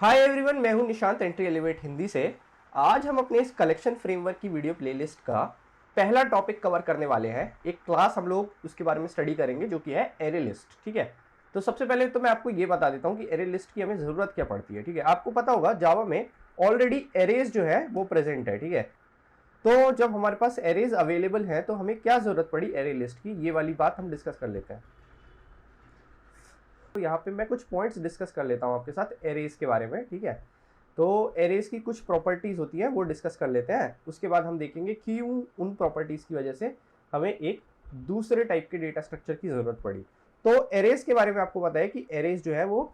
Hi everyone, मैं हूं Nishant entry elevate Hindi से। आज हम अपने इस कलेक्शन फ्रेमवर्क की वीडियो प्लेलिस्ट का पहला टॉपिक कवर करने वाले हैं। एक क्लास हम लोग उसके बारे में स्टडी करेंगे जो कि है एरे लिस्ट। ठीक है, तो सबसे पहले तो मैं आपको ये बता देता हूं कि एरे लिस्ट की हमें ज़रूरत क्या पड़ती है। ठीक है, आपको पता होगा जावा में ऑलरेडी एरेज जो है वो प्रेजेंट है। ठीक है, तो जब हमारे पास एरेज अवेलेबल है तो हमें क्या ज़रूरत पड़ी एरे लिस्ट की, ये वाली बात हम डिस्कस कर लेते हैं। तो यहाँ पे मैं कुछ पॉइंट्स डिस्कस कर लेता हूँ आपके साथ एरेज के बारे में। ठीक है, तो एरेज की कुछ प्रॉपर्टीज होती हैं वो डिस्कस कर लेते हैं। उसके बाद हम देखेंगे क्यों उन प्रॉपर्टीज की वजह से हमें एक दूसरे टाइप के डेटा स्ट्रक्चर की जरूरत पड़ी। तो एरेज के बारे में आपको पता है कि एरेज जो है वो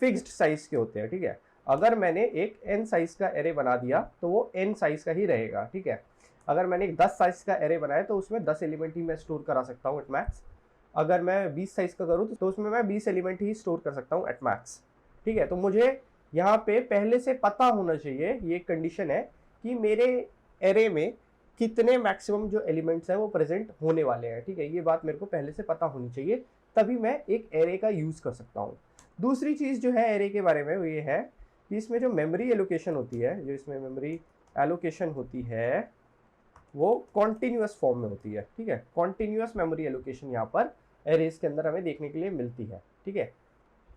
फिक्स्ड साइज के होते हैं। ठीक है, अगर मैंने एक n साइज का एरे बना दिया तो वो n साइज का ही रहेगा। ठीक है, अगर मैंने एक 10 साइज का एरे बनाया तो उसमें 10 एलिमेंट ही मैं स्टोर करा सकता हूँ एट मैक्स। अगर मैं 20 साइज का करूँ तो उसमें मैं 20 एलिमेंट ही स्टोर कर सकता हूँ एट मैक्स। ठीक है, तो मुझे यहाँ पे पहले से पता होना चाहिए, ये कंडीशन है कि मेरे एरे में कितने मैक्सिमम जो एलिमेंट्स हैं वो प्रेजेंट होने वाले हैं। ठीक है, ये बात मेरे को पहले से पता होनी चाहिए, तभी मैं एक एरे का यूज कर सकता हूँ। दूसरी चीज जो है एरे के बारे में वो ये है कि इसमें जो मेमोरी एलोकेशन होती है, जो इसमें मेमोरी एलोकेशन होती है वो कॉन्टिन्यूअस फॉर्म में होती है। ठीक है, कॉन्टिन्यूअस मेमोरी एलोकेशन यहाँ पर एरेज के अंदर हमें देखने के लिए मिलती है। ठीक है,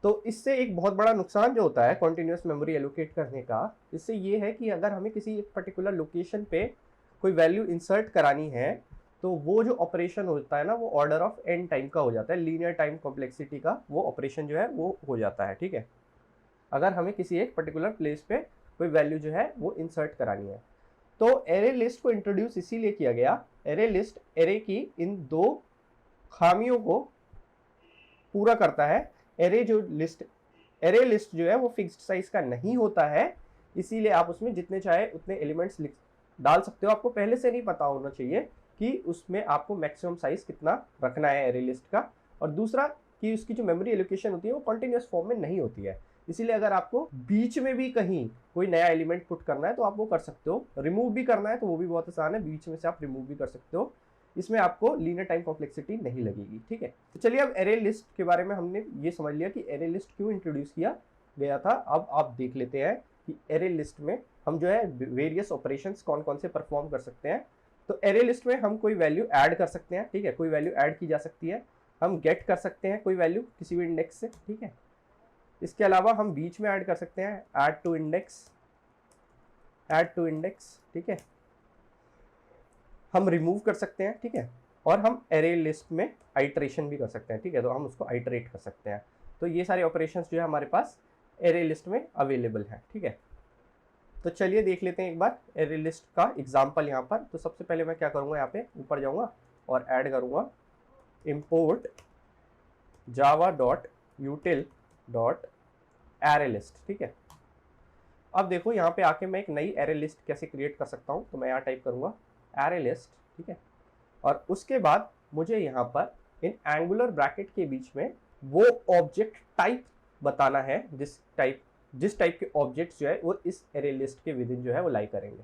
तो इससे एक बहुत बड़ा नुकसान जो होता है कॉन्टिन्यूअस मेमोरी एलोकेट करने का, इससे ये है कि अगर हमें किसी एक पर्टिकुलर लोकेशन पे कोई वैल्यू इंसर्ट करानी है तो वो जो ऑपरेशन होता है ना वो ऑर्डर ऑफ एन टाइम का हो जाता है, लीनियर टाइम कॉम्प्लेक्सिटी का वो ऑपरेशन जो है वो हो जाता है। ठीक है, अगर हमें किसी एक पर्टिकुलर प्लेस पे कोई वैल्यू जो है वो इंसर्ट करानी है तो एरे लिस्ट को इंट्रोड्यूस इसीलिए किया गया। एरे लिस्ट एरे की इन दो खामियों को पूरा करता है। एरे लिस्ट जो है वो फिक्स्ड साइज का नहीं होता है, इसीलिए आप उसमें जितने चाहे उतने एलिमेंट्स डाल सकते हो। आपको पहले से नहीं पता होना चाहिए कि उसमें आपको मैक्सिमम साइज कितना रखना है एरे लिस्ट का। और दूसरा कि उसकी जो मेमोरी एलोकेशन होती है वो कंटिन्यूअस फॉर्म में नहीं होती है, इसीलिए अगर आपको बीच में भी कहीं कोई नया एलिमेंट पुट करना है तो आप वो कर सकते हो। रिमूव भी करना है तो वो भी बहुत आसान है, बीच में से आप रिमूव भी कर सकते हो, इसमें आपको लीनियर टाइम कॉम्प्लेक्सिटी नहीं लगेगी। ठीक है, तो चलिए अब एरे लिस्ट के बारे में हमने ये समझ लिया कि एरे लिस्ट क्यों इंट्रोड्यूस किया गया था। अब आप देख लेते हैं कि एरे लिस्ट में हम जो है वेरियस ऑपरेशंस कौन कौन से परफॉर्म कर सकते हैं। तो एरे लिस्ट में हम कोई वैल्यू ऐड कर सकते हैं। ठीक है, कोई वैल्यू ऐड की जा सकती है, हम गेट कर सकते हैं कोई वैल्यू किसी भी इंडेक्स से। ठीक है, इसके अलावा हम बीच में ऐड कर सकते हैं ऐड टू इंडेक्स। ठीक है, हम रिमूव कर सकते हैं। ठीक है, और हम एरे लिस्ट में आइटरेशन भी कर सकते हैं। ठीक है, तो हम उसको आइटरेट कर सकते हैं। तो ये सारे ऑपरेशंस जो है हमारे पास एरे लिस्ट में अवेलेबल है। ठीक है, तो चलिए देख लेते हैं एक बार एरे लिस्ट का एग्जांपल यहाँ पर। तो सबसे पहले मैं क्या करूँगा, यहाँ पे ऊपर जाऊँगा और ऐड करूँगा import java.util.arrayList। ठीक है, अब देखो यहाँ पे आके मैं एक नई एरे लिस्ट कैसे क्रिएट कर सकता हूँ। तो मैं यहाँ टाइप करूँगा एरे लिस्ट। ठीक है, और उसके बाद मुझे यहाँ पर इन एंगुलर ब्रैकेट के बीच में वो ऑब्जेक्ट टाइप बताना है जिस टाइप के ऑब्जेक्ट्स जो है वो इस एरे लिस्ट के विदिन जो है वो लाई करेंगे।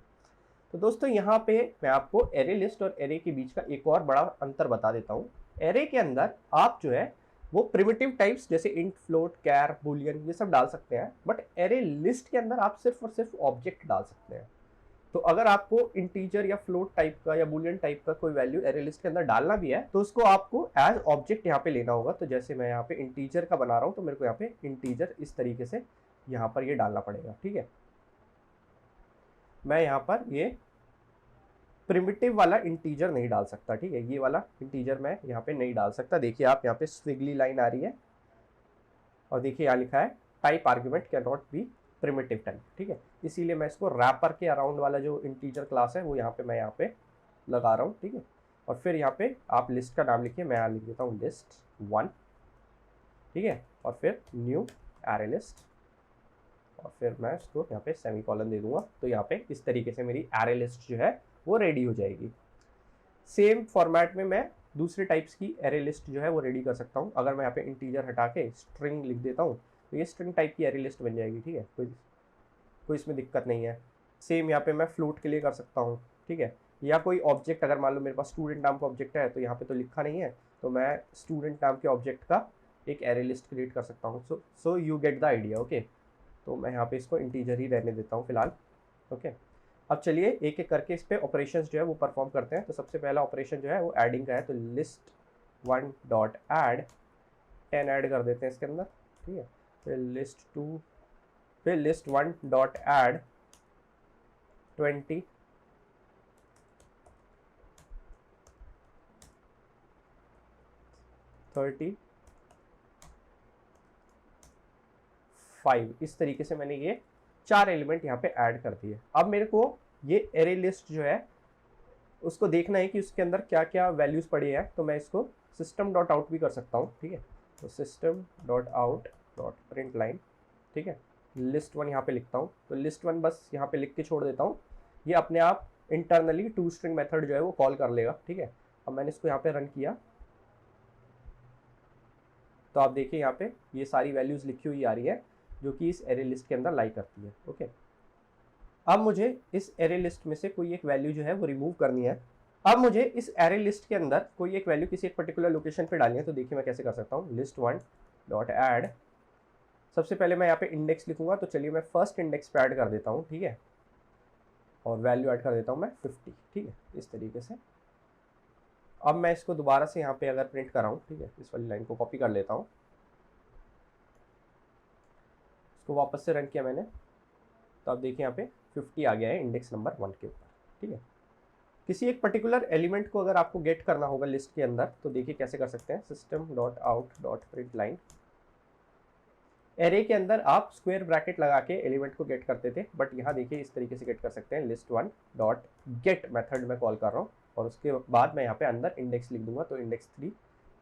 तो दोस्तों यहाँ पे मैं आपको एरे लिस्ट और एरे के बीच का एक और बड़ा अंतर बता देता हूँ। एरे के अंदर आप जो है वो प्रिमिटिव टाइप्स जैसे इंट, फ्लोट, कैर, बुलियन ये सब डाल सकते हैं, बट एरे लिस्ट के अंदर आप सिर्फ और सिर्फ ऑब्जेक्ट डाल सकते हैं। तो अगर आपको इंटीजर या फ्लोट टाइप का या बुलियन टाइप का कोई वैल्यू एरे लिस्ट के अंदर डालना भी है तो उसको आपको एज ऑब्जेक्ट यहाँ पे लेना होगा। तो जैसे मैं यहाँ पे इंटीजर का बना रहा हूँ तो मेरे को यहाँ पे इंटीजर इस तरीके से यहाँ पर ये डालना पड़ेगा। ठीक है, मैं यहाँ पर ये प्रिमिटिव वाला इंटीजर नहीं डाल सकता। ठीक है, ये वाला इंटीजर मैं यहाँ पे नहीं डाल सकता। देखिए आप यहाँ पे स्विगली लाइन आ रही है और देखिए यहाँ लिखा है type argument can not be primitive type. ठीक है, इसीलिए मैं इसको रैपर के अराउंड वाला जो इंटीजर क्लास है वो यहाँ पे मैं यहाँ पे लगा रहा हूँ। ठीक है, और फिर यहाँ पे आप लिस्ट का नाम लिखिए, मैं यहाँ लिख देता हूँ list1। ठीक है, और फिर न्यू एरे लिस्ट और फिर मैं इसको यहाँ पे सेमीकोलन दे दूंगा। तो यहाँ पे इस तरीके से मेरी एरे लिस्ट जो है वो रेडी हो जाएगी। सेम फॉर्मेट में मैं दूसरे टाइप्स की एरे लिस्ट जो है वो रेडी कर सकता हूँ। अगर मैं यहाँ पे इंटीजर हटा के स्ट्रिंग लिख देता हूँ तो ये स्ट्रिंग टाइप की एरे लिस्ट बन जाएगी। ठीक है, कोई इसमें दिक्कत नहीं है। सेम यहाँ पे मैं फ्लोट के लिए कर सकता हूँ। ठीक है, या कोई ऑब्जेक्ट, अगर मान लो मेरे पास स्टूडेंट नाम का ऑब्जेक्ट है तो यहाँ पे तो लिखा नहीं है, तो मैं स्टूडेंट नाम के ऑब्जेक्ट का एक एरे लिस्ट क्रिएट कर सकता हूँ। So you get the idea. Okay, तो मैं यहाँ पे इसको इंटीजर ही रहने देता हूँ फिलहाल। ओके, अब चलिए एक एक करके इस पे ऑपरेशंस जो है वो परफॉर्म करते हैं। तो सबसे पहला ऑपरेशन जो है वो एडिंग का है, तो list one dot add 10 add कर देते हैं इसके अंदर, ठीक है। फिर लिस्ट टू, फिर list one dot add 20, thirty 5, इस तरीके से मैंने ये 4 एलिमेंट यहाँ पे ऐड कर दिए। अब मेरे को ये एरे लिस्ट जो है उसको देखना है कि उसके अंदर क्या क्या वैल्यूज़ पड़ी है। तो मैं इसको सिस्टम डॉट आउट भी कर सकता हूँ, ठीक है। तो system dot out dot print line, ठीक है। लिस्ट वन यहाँ पे लिखता हूँ, तो लिस्ट वन बस यहाँ पे लिख के छोड़ देता हूँ। ये अपने आप इंटरनली टू स्ट्रिंग मेथड जो है वो कॉल कर लेगा, ठीक है। अब मैंने इसको यहाँ पे रन किया तो आप देखिए यहाँ पे ये सारी वैल्यूज़ लिखी हुई आ रही है जो कि इस एरे लिस्ट के अंदर लाई करती है। ओके, अब मुझे इस एरे लिस्ट में से कोई एक वैल्यू जो है वो रिमूव करनी है। अब मुझे इस एरे लिस्ट के अंदर कोई एक वैल्यू किसी एक पर्टिकुलर लोकेशन पे डालनी है। तो देखिए मैं कैसे कर सकता हूँ, लिस्ट वन डॉट ऐड, सबसे पहले मैं यहाँ पे इंडेक्स लिखूंगा। तो चलिए मैं फर्स्ट इंडेक्स पे ऐड कर देता हूँ, ठीक है, और वैल्यू ऐड कर देता हूँ मैं 50, ठीक है, इस तरीके से। अब मैं इसको दोबारा से यहाँ पे अगर प्रिंट कराऊँ, ठीक है, इस वाली लाइन को कॉपी कर लेता हूँ, इसको वापस से रन किया मैंने, तो आप देखिए यहाँ पे 50 आ गया है इंडेक्स नंबर 1 के ऊपर, ठीक है। किसी एक पर्टिकुलर एलिमेंट को अगर आपको गेट करना होगा लिस्ट के अंदर, तो देखिए कैसे कर सकते हैं, system dot out dot print line. Array के अंदर आप स्क्वायर ब्रैकेट लगा के एलिमेंट को गेट करते थे, बट यहाँ देखिए इस तरीके से गेट कर सकते हैं, list one dot get method में कॉल कर रहा हूँ, और उसके बाद मैं यहाँ पे अंदर इंडेक्स लिख दूंगा। तो इंडेक्स 3,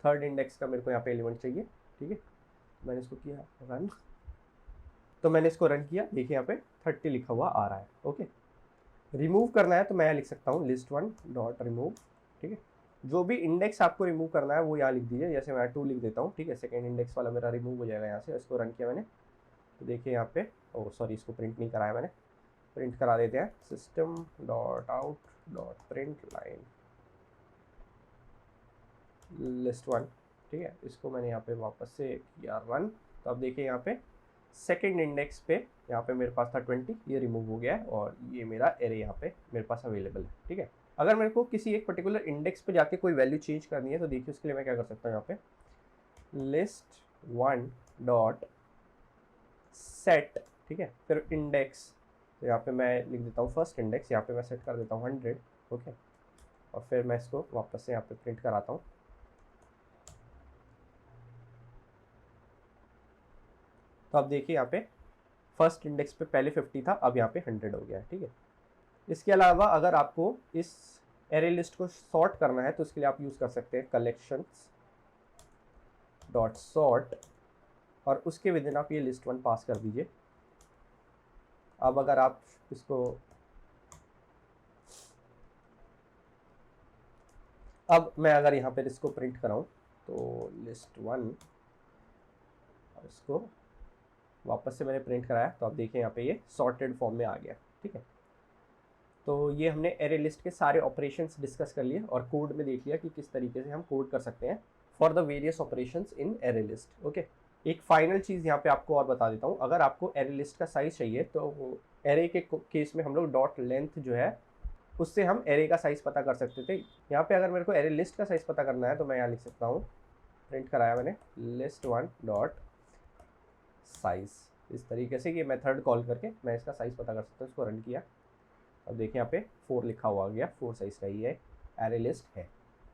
थर्ड इंडेक्स का मेरे को यहाँ पे एलिमेंट चाहिए, ठीक है। मैंने इसको किया रन, तो मैंने इसको रन किया, देखिए यहाँ पे 30 लिखा हुआ आ रहा है। ओके, रिमूव करना है तो मैं यहाँ लिख सकता हूँ लिस्ट वन डॉट रिमूव, ठीक है। जो भी इंडेक्स आपको रिमूव करना है वो यहाँ लिख दीजिए, जैसे मैं 2 लिख देता हूँ, ठीक है। सेकेंड इंडेक्स वाला मेरा रिमूव हो जाएगा यहाँ से। इसको रन किया मैंने, तो देखिए यहाँ पे, ओ सॉरी, इसको प्रिंट नहीं कराया मैंने, प्रिंट करा देते हैं, system dot out dot print line list one, ठीक है। इसको मैंने यहाँ पे वापस से किया रन, तो अब देखिए यहाँ पे सेकेंड इंडेक्स पे यहाँ पे मेरे पास था 20, ये रिमूव हो गया है और ये मेरा एरे यहाँ पे मेरे पास अवेलेबल है, ठीक है। अगर मेरे को किसी एक पर्टिकुलर इंडेक्स पे जाके कोई वैल्यू चेंज करनी है, तो देखिए उसके लिए मैं क्या कर सकता हूँ, यहाँ पे लिस्ट वन डॉट सेट, ठीक है, फिर इंडेक्स, तो यहाँ पे मैं लिख देता हूँ फर्स्ट इंडेक्स, यहाँ पे मैं सेट कर देता हूँ 100, ओके, और फिर मैं इसको वापस से यहाँ पे प्रिंट कराता हूँ। तो अब देखिए यहाँ पे फर्स्ट इंडेक्स पे पहले 50 था, अब यहाँ पे 100 हो गया है, ठीक है। इसके अलावा अगर आपको इस एरे लिस्ट को सॉर्ट करना है तो इसके लिए आप यूज़ कर सकते हैं कलेक्शंस डॉट सॉर्ट, और उसके विदिन आप ये लिस्ट वन पास कर दीजिए। अब अगर आप इसको, अब मैं अगर यहाँ पर इसको प्रिंट कराऊँ, तो लिस्ट वन, इसको वापस से मैंने प्रिंट कराया, तो आप देखिए यहाँ पे ये सॉर्टेड फॉर्म में आ गया, ठीक है। तो ये हमने एरे लिस्ट के सारे ऑपरेशंस डिस्कस कर लिए और कोड में देख लिया कि किस तरीके से हम कोड कर सकते हैं for the various operations in array list. Okay, एक फाइनल चीज़ यहाँ पे आपको और बता देता हूँ, अगर आपको एरे लिस्ट का साइज़ चाहिए तो एरे के केस में हम लोग डॉट लेंथ जो है उससे हम एरे का साइज़ पता कर सकते थे। यहाँ पे अगर मेरे को एरे लिस्ट का साइज़ पता करना है तो मैं यहाँ लिख सकता हूँ, प्रिंट कराया मैंने, लिस्ट वन डॉट साइज़, इस तरीके से ये मेथड कॉल करके मैं इसका साइज़ पता कर सकता हूँ। इसको रन किया, अब देखिए यहाँ पे 4 लिखा हुआ आ गया, 4 साइज़ का ये एरे लिस्ट है,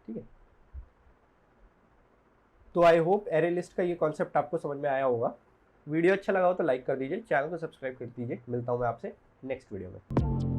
ठीक है। तो आई होप एरे लिस्ट का ये कॉन्सेप्ट आपको समझ में आया होगा। वीडियो अच्छा लगा हो तो लाइक कर दीजिए, चैनल को सब्सक्राइब कर दीजिए। मिलता हूँ मैं आपसे नेक्स्ट वीडियो में।